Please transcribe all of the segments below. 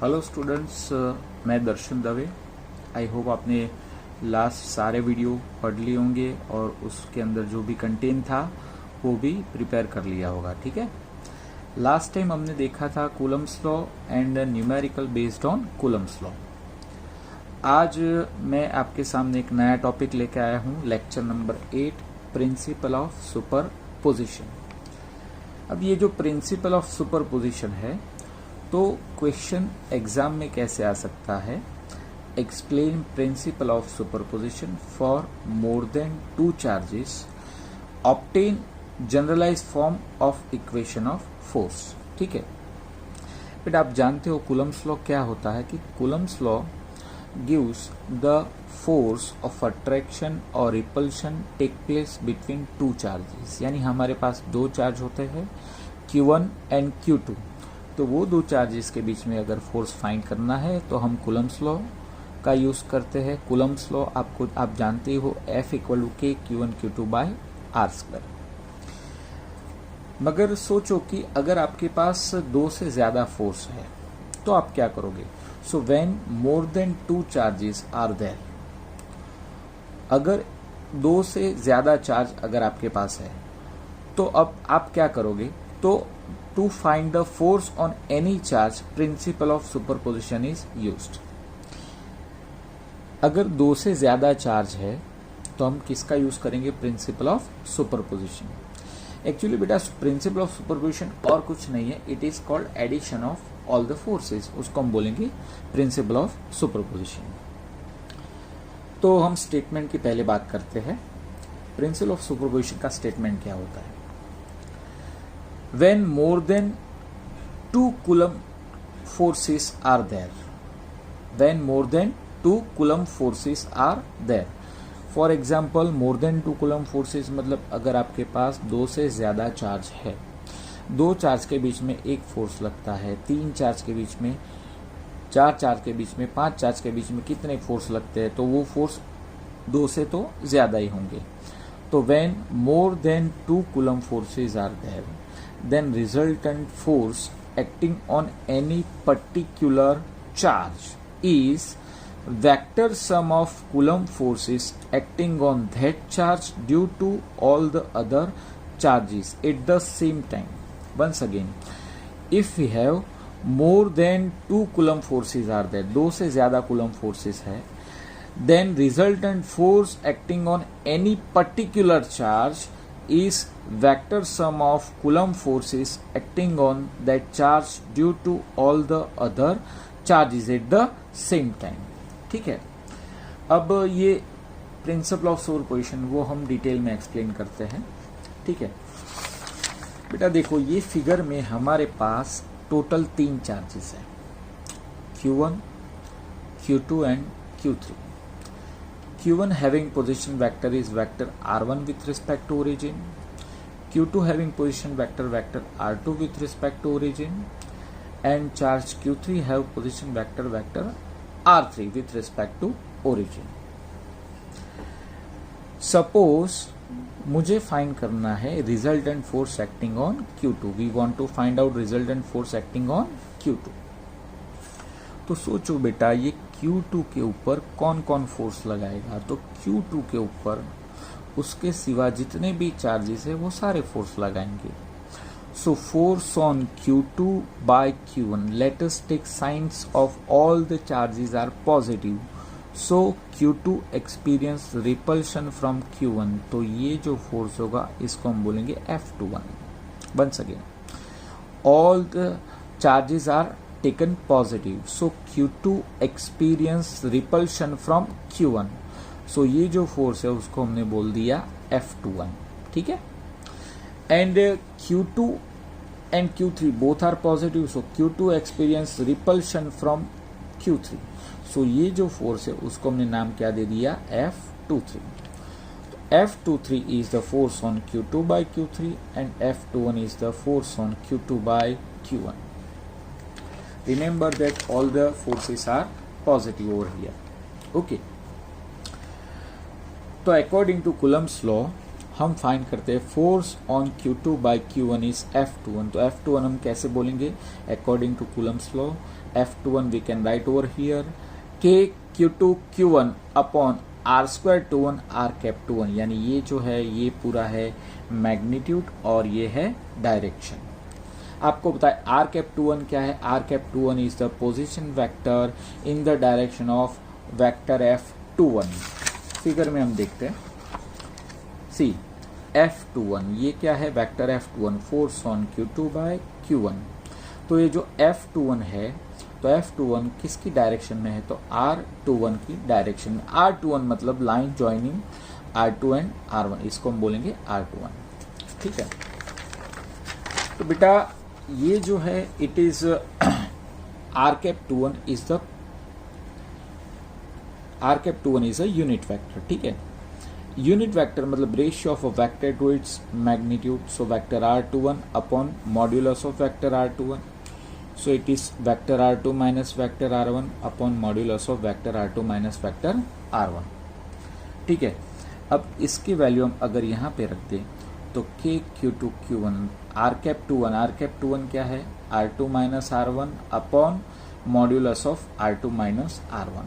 Hello students, मैं दर्शन Dave. I hope आपने last सारे वीडियो पढ़ लिए होंगे और उसके अंदर जो भी कंटेंट था वो भी प्रिपेयर कर लिया होगा। ठीक है, लास्ट टाइम हमने देखा था Coulomb's law and numerical based on Coulomb's law. आज मैं आपके सामने एक नया टॉपिक लेके आया हूँ, lecture number 8, principal of superposition. अब ये जो प्रिंसिपल ऑफ सुपरपोजिशन है तो क्वेश्चन एग्जाम में कैसे आ सकता है, explain principle of superposition for more than 2 charges, obtain generalize form of equation of force. ठीक है, बट आप जानते हो कूलम्स लॉ क्या होता है कि Coulomb's law gives the force of attraction और repulsion take place between 2 charges. यानी हमारे पास 2 चार्ज होते हैं, Q1 एंड Q2। तो वो 2 चार्जेस के बीच में अगर फोर्स फाइंड करना है तो हम कूलम्स लॉ का यूज करते हैं। कूलम्स लॉ आप जानते हो, F equal to K Q1 Q2 by R²। मगर सोचो कि अगर आपके पास 2 से ज्यादा फोर्स है तो आप क्या करोगे। So when more than 2 charges are there, अगर 2 से ज्यादा चार्ज अगर आपके पास है तो अब आप क्या करोगे। तो to find the force on any charge, principle of superposition is used. अगर 2 से ज्यादा चार्ज है तो हम किसका यूज करेंगे, प्रिंसिपल ऑफ सुपरपोजिशन। एक्चुअली बेटा प्रिंसिपल ऑफ सुपरपोजिशन और कुछ नहीं है, it is called addition of all the forces, उसको हम बोलेंगे प्रिंसिपल ऑफ सुपरपोजिशन। तो हम स्टेटमेंट की पहले बात करते हैं। प्रिंसिपल ऑफ सुपरपोजिशन का स्टेटमेंट क्या होता है। When more than 2 coulomb forces are there, when more than 2 coulomb forces are there, for example more than 2 coulomb forces मतलब अगर आपके पास 2 से ज्यादा चार्ज है, 2 चार्ज के बीच में एक फोर्स लगता है, 3 चार्ज के बीच में, 4 चार्ज के बीच में, 5 चार्ज के बीच में कितने फोर्स लगते हैं, तो वो फोर्स 2 से तो ज्यादा ही होंगे। तो when more than 2 coulomb forces are there, then resultant force acting on any particular charge is vector sum of coulomb forces acting on that charge due to all the other charges at the same time. Once again, if we have more than 2 coulomb forces are there, 2 से ज्यादा coulomb forces है, then resultant force acting on any particular charge is vector sum of coulomb forces acting on that charge due to all the other charges at the same time. ठीक है, अब ये principal of superposition वो हम detail में explain करते हैं। ठीक है बेटा, देखो ये फिगर में हमारे पास टोटल 3 चार्जेस हैं, Q1, Q2 and Q3. Q1 having position vector is vector R1 with respect to origin, Q2 having position vector R2 with respect to origin, and charge Q3 have position vector R3 with respect to origin. Suppose मुझे find करना है resultant force acting on Q2. We want to find out resultant force acting on Q2. तो सोचो बेटा ये Q2 के ऊपर कौन कौन फोर्स लगाएगा। तो Q2 के ऊपर उसके सिवा जितने भी चार्जेस है वो सारे फोर्स लगाएंगे। So force on Q2 by Q1, let us take signs of all the charges are positive, so Q2 experience repulsion from Q1। तो ये जो फोर्स होगा इसको हम बोलेंगे F21। Once again, all the charges are taken positive, so Q2 experience repulsion from Q1, so ये जो force है उसको हमने बोल दिया F21। ठीक है, and Q2 and Q3 both are positive, so Q2 experience repulsion from Q3, so ये जो फोर्स है उसको हमने नाम क्या दे दिया, F23। F23 is the force on Q2 by Q3 and F21 is the force on Q2 by Q1. Remember that all the forces are positive over here. Okay. तो according to Coulomb's law, हम find करते हैं force on Q2 by Q1 is F21। तो F21 हम कैसे बोलेंगे, according to Coulomb's law F21 we can write over here K Q2 Q1 upon R square 21 R cap 21, यानी ये जो है ये पूरा है मैग्नीट्यूड और ये है डायरेक्शन। आपको बताए R कैप 21 क्या है, R cap 21 is the position vector in the direction of vector F21। Figure में हम देखते हैं, सी F21 ये क्या है, vector F21 force on Q2 by Q1। तो ये जो F21 है तो F21 किसकी डायरेक्शन में है, तो R21 की डायरेक्शन में। R21 मतलब line joining R2 and R1, इसको हम बोलेंगे R21, ठीक है। तो बेटा ये जो है it is R cap 21 is the R cap 21 is a unit vector, ठीक है। यूनिट वेक्टर मतलब ratio of a vector to its magnitude, so vector R21 upon modulus of vector R21, so it is vector R2 minus vector R1 upon modulus of vector R2 minus vector R1, ठीक है। अब इसकी value हम अगर यहाँ पे रख दें तो K Q2 Q1 R cap 21 क्या है, R2 minus R1 upon modulus of R2 minus R1,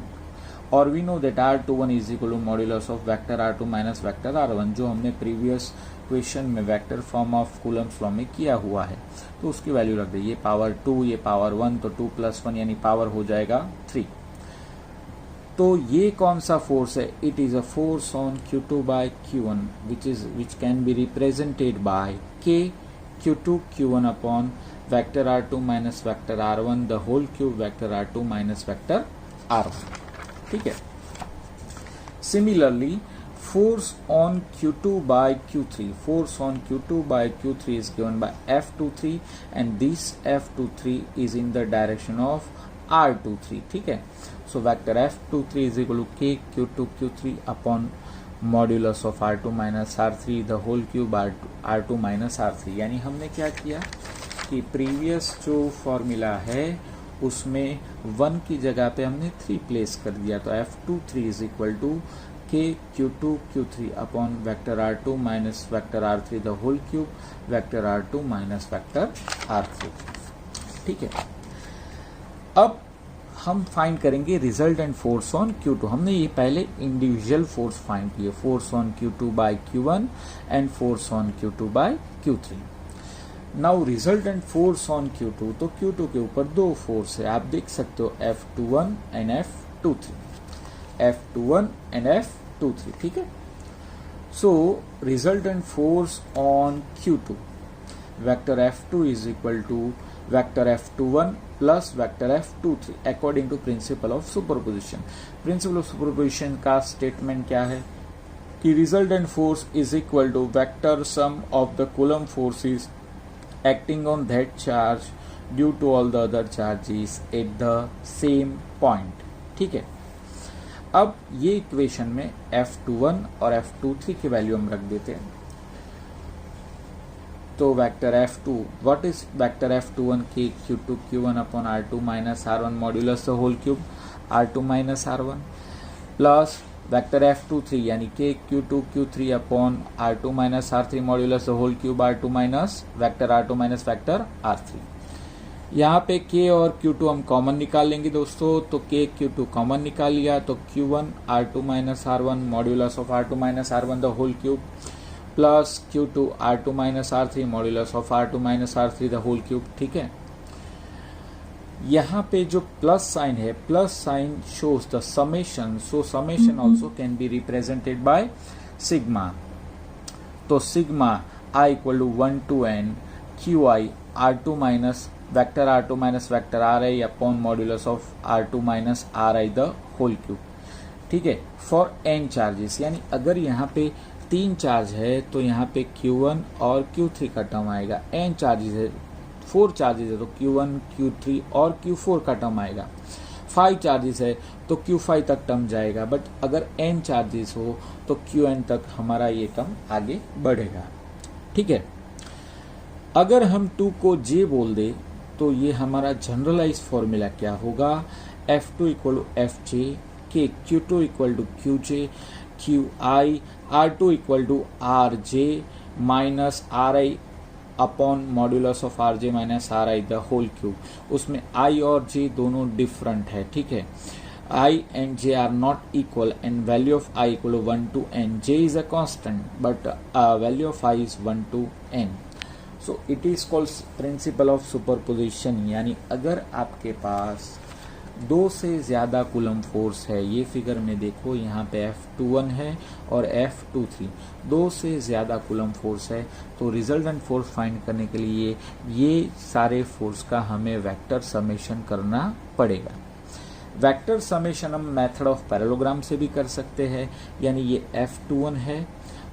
और we know that R21 is equal to modulus of vector R2 minus vector R1, जो हमने प्रीवियस क्वेश्चन में vector form of Coulomb's law में किया हुआ है। तो उसकी वैल्यू रख दे, ये पावर 2 ये पावर 1, तो 2 + 1 यानी पावर हो जाएगा 3। तो ये कौन सा फोर्स है, it is a force on Q2 by Q1 which can be represented by K Q2 Q1 upon vector R2 minus vector R1 the whole cube vector R2 minus vector R1, ठीक है। Similarly force on Q2 by Q3, force on Q2 by Q3 is given by F23 and this F23 is in the direction of R23, ठीक है। So vector F23 is equal to K Q2 Q3 upon modulus of R2 minus R3 the whole cube R2 minus R3, यानी हमने क्या किया कि previous जो formula है उसमें 1 की जगह पे हमने 3 प्लेस कर दिया, तो F23 is equal to K Q2 Q3 upon vector R2 minus vector R3 the whole cube vector R2 minus vector R3, ठीक है। अब हम फाइंड करेंगे रिजल्टेंट फोर्स ऑन Q2। हमने ये पहले इंडिविजुअल फोर्स फाइंड किए, force on Q2 by Q1 and force on Q2 by Q3। Now resultant force on Q2, तो Q2 के ऊपर 2 फोर्स है, आप देख सकते हो F21 and F21 and F23, ठीक है। So resultant force on Q2 vector F2 is equal to vector F21 plus vector F23 according to principle of superposition. Principle of superposition का स्टेटमेंट क्या है कि resultant force is equal to vector sum of the Coulomb forces acting on that charge due to all the other charges at the same point, ठीक है। अब ये equation में F21 और F23 की वैल्यू हम रख देते हैं, तो vector F2 what is vector F21 K Q2 Q1 upon R2 minus R1 modulus the whole cube R2 minus R1 plus vector F23 यानी K Q2 Q3 upon R2 minus R3 modulus the whole cube R2 minus vector R3। यहाँ पे K और Q2 हम common निकाल लेंगे दोस्तों, तो K Q2 common निकाल लिया तो Q1 R2 minus R1 modulus of R2 minus R1 the whole cube plus Q2 R2 minus R3 modulus of R2 minus R3 the whole cube, ठीक है। यहाँ पे जो प्लस साइन है, plus sign shows the summation, so summation also can be represented by sigma, तो sigma I equal to 1 to n QI R2 minus vector RI upon modulus of R2 minus RI the whole cube, ठीक है, for n charges. यानी अगर यहाँ पे 3 charge है तो यहाँ पे Q1 और Q3 का टर्म आएगा, n चार्जेस है 4 चार्जेस है तो Q1 Q3 और Q4 का टर्म आएगा, 5 चार्जेस है तो Q5 तक टर्म जाएगा, बट अगर n चार्जेस हो तो Qn तक हमारा ये टर्म आगे बढ़ेगा, ठीक है। अगर हम 2 को J बोल दे तो ये हमारा जनरलाइज फॉर्मूला क्या होगा, F2 equal to Fj, K Q2 equal to QJ Q I, R2 equal to R J minus R I upon modulus of R J minus R I the whole cube. उसमें I और जे दोनों different है, ठीक है। I and j are not equal and value of I equal to 1 to n. J is a constant but value of I is 1 to n. So it is called principle of superposition। यानी अगर आपके पास दो से ज़्यादा coulomb force है, ये figure में देखो यहाँ पे F21 है और F23, दो से ज़्यादा कूलम फोर्स है, तो रिजल्टेंट फोर्स फाइंड करने के लिए ये सारे फोर्स का हमें वेक्टर समेशन करना पड़ेगा। वेक्टर समेशन हम मेथड ऑफ पैरेललोग्राम से भी कर सकते हैं, यानी ये F21 है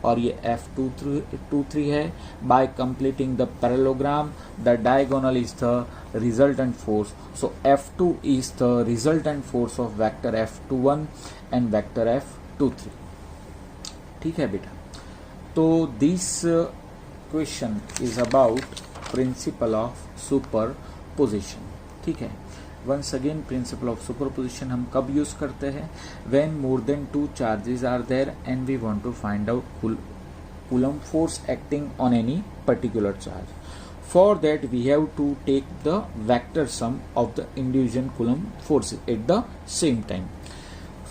और ये F23 है। By completing the parallelogram the diagonal is the resultant force, so F2 is the resultant force of vector F21 and vector F23। ठीक है बेटा, तो this question is about principle of superposition. ठीक है, once again principle of superposition हम कब use करते हैं? When more than two charges are there and we want to find out Coulomb force acting on any particular charge. For that we have to take the vector sum of the individual Coulomb forces at the same time.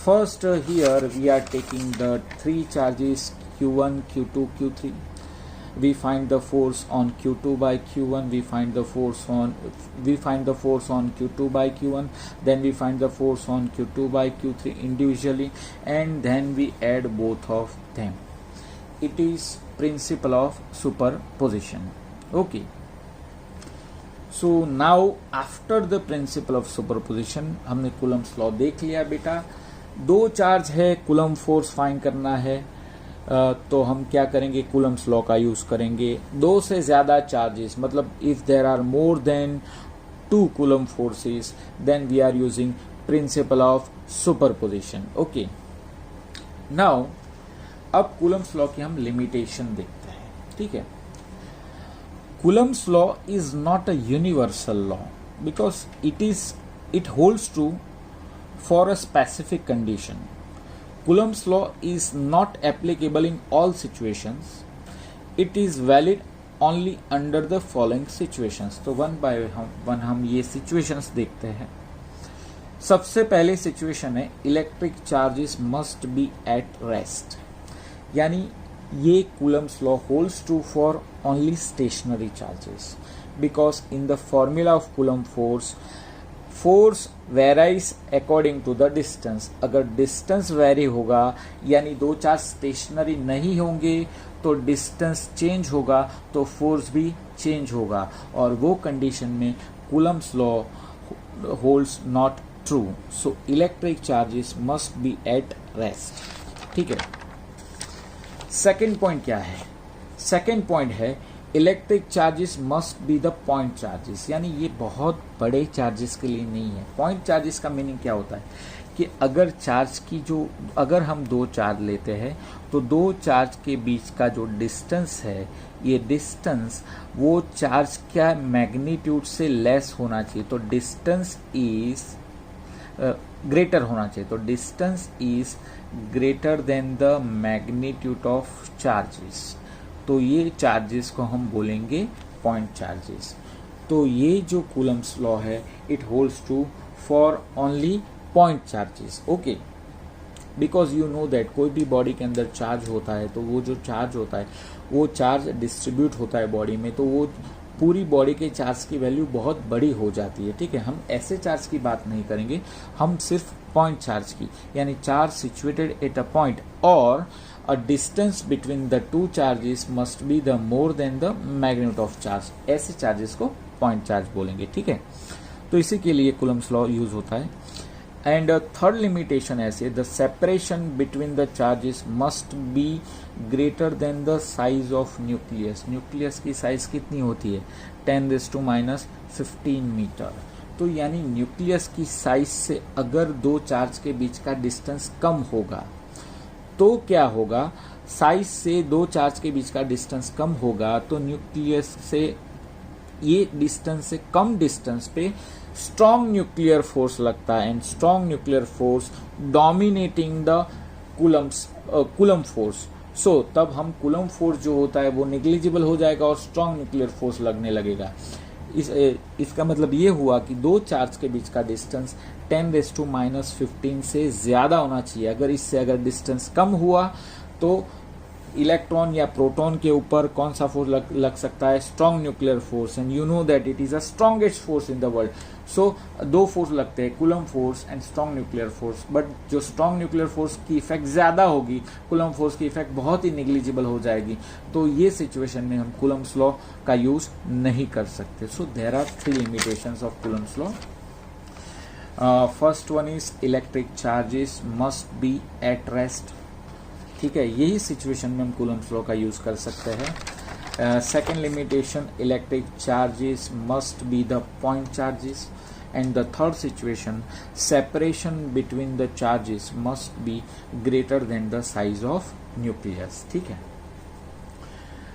First here we are taking the three charges Q1, Q2, Q3. We find the force on Q2 by Q1, we find the force on Q2 by Q1, then we find the force on Q2 by Q3 individually, and then we add both of them. It is principle of superposition. Okay, so now after the principle of superposition हमने Coulomb's law देख लिया बेटा। दो charge है, coulomb force find करना है, तो हम क्या करेंगे? कूलम्स लॉ का यूज करेंगे। दो से ज्यादा चार्जेस, मतलब if there are more than two Coulomb forces, then we are using principle of superposition. Okay, now अब कूलम्स लॉ की हम लिमिटेशन देखते हैं। ठीक है, Coulomb's law is not a universal law because it holds true for a specific condition. Coulomb's law is not applicable in all situations. It is valid only under the following situations. तो one by one हम ये situations देखते हैं। सबसे पहले situation है electric charges must be at rest, यानी ये Coulomb's law holds true for only stationary charges because in the formula of Coulomb force varies according to the distance. अगर डिस्टेंस वेरी होगा यानी दो चार्ज स्टेशनरी नहीं होंगे तो डिस्टेंस चेंज होगा तो फोर्स भी चेंज होगा, और वो कंडीशन में Coulomb's law holds not true. So electric charges must be at rest. ठीक है, सेकेंड पॉइंट क्या है? सेकेंड पॉइंट है electric charges must be the point charges, यानी ये बहुत बड़े चार्जेस के लिए नहीं है। पॉइंट चार्जेस का मीनिंग क्या होता है कि अगर हम दो चार्ज लेते हैं तो दो चार्ज के बीच का जो डिस्टेंस है, ये डिस्टेंस वो चार्ज का मैग्नीट्यूड से लेस होना चाहिए, तो डिस्टेंस इज ग्रेटर होना चाहिए। तो distance is greater than the magnitude of charges, तो ये चार्जेस को हम बोलेंगे पॉइंट चार्जेस। तो ये जो कूलम्स लॉ है it holds true for only point charges. Okay, because you know that कोई भी बॉडी के अंदर चार्ज होता है तो वो जो चार्ज होता है वो चार्ज डिस्ट्रीब्यूट होता है बॉडी में, तो वो पूरी बॉडी के चार्ज की वैल्यू बहुत बड़ी हो जाती है। ठीक है, हम ऐसे चार्ज की बात नहीं करेंगे, हम सिर्फ पॉइंट चार्ज की, यानी charge situated at a point और a distance between the two charges must be the more than the magnitude of charge, ऐसे चार्जेस को पॉइंट चार्ज बोलेंगे। ठीक है, तो इसी के लिए कूलम्स लॉ यूज होता है। एंड थर्ड लिमिटेशन ऐसे, the separation between the charges must be greater than the size of nucleus. Nucleus की साइज कितनी होती है? 10⁻15 मीटर। तो यानी न्यूक्लियस की साइज से अगर दो चार्ज के बीच का डिस्टेंस कम होगा तो क्या होगा? साइज से दो चार्ज के बीच का डिस्टेंस कम होगा तो न्यूक्लियस से ये डिस्टेंस से कम डिस्टेंस पे स्ट्रॉन्ग न्यूक्लियर फोर्स लगता है, and strong nuclear force dominating the Coulomb force. So तब हम कूलम फोर्स जो होता है वो निग्लिजिबल हो जाएगा और स्ट्रॉन्ग न्यूक्लियर फोर्स लगने लगेगा। इसका मतलब ये हुआ कि दो चार्ज के बीच का डिस्टेंस 10⁻⁻15 से ज़्यादा होना चाहिए। अगर डिस्टेंस कम हुआ तो इलेक्ट्रॉन या प्रोटॉन के ऊपर कौन सा फोर्स लग सकता है? Strong nuclear force. And you know that it is a strongest force in the world. So दो फोर्स लगते हैं, Coulomb force and strong nuclear force. But जो स्ट्रॉन्ग न्यूक्लियर फोर्स की इफेक्ट ज्यादा होगी, कूलम फोर्स की इफेक्ट बहुत ही negligible हो जाएगी। तो ये सिचुएशन में हम कूलम्स लॉ का यूज नहीं कर सकते। So there are 3 limitations of Coulomb's law. First one is electric charges must be at rest. ठीक है, यही सिचुएशन में हम कूलम्स लॉ का यूज कर सकते हैं। Second limitation, electric charges must be the point charges. And the third situation, separation between the charges must be greater than the size of nucleus. ठीक है।